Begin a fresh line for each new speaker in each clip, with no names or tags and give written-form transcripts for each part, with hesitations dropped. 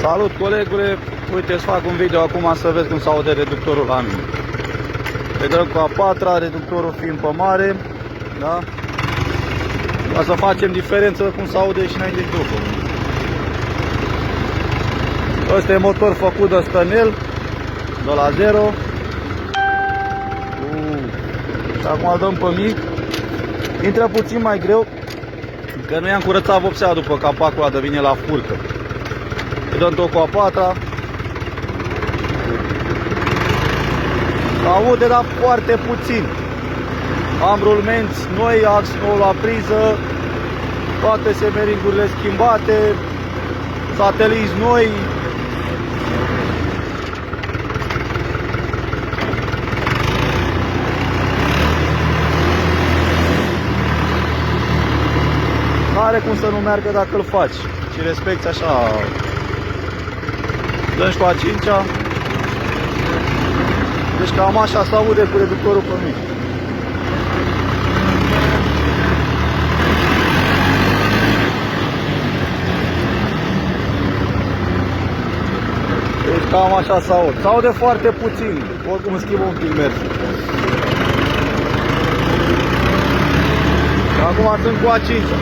Salut colegule, uite îți fac un video acum să vezi cum se aude reductorul la mine. Îi dăm cu a patra, reductorul fiind pe mare, da? Ca să facem diferență cum se aude și înainte și după. Ăsta e motor făcut de stănel, de la 0. Și acum îl dăm pe mic. Intră puțin mai greu, că nu i-am curățat vopsea după capacul ăla de vine la furcă. Îi dăm tot cu a patra. Aude, dar foarte puțin. Am rulmenți noi, ax nou la priză, toate semeringurile schimbate, sateliți noi. N-are cum să nu meargă dacă îl faci și respecti așa. Dăm și cu a cincea. Deci cam așa se aude cu reductorul pe mic. Deci cam așa se aude. Se aude foarte puțin, oricum schimbă un pic mers. Acum sunt cu a cincea.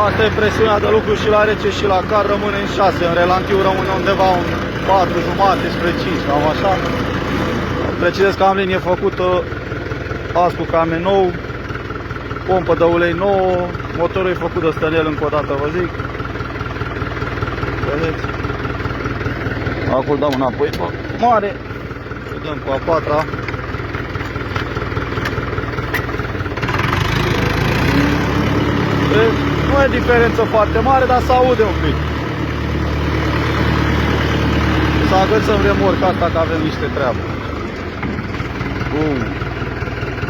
Asta e presiunea de lucru și la rece și la car rămâne în 6. În relantiu rămâne undeva un 4 jumate spre 5, cam așa. Precizez că am linie făcută, azi cu came nou, pompă de ulei nouă, motorul e făcut de stănel încă o dată, vă zic. Vedeți? Acum dăm înapoi pe mare, dăm cu a patra. Nu e diferență foarte mare, dar se aude un pic. Să agățăm remorca asta că avem niște treabă.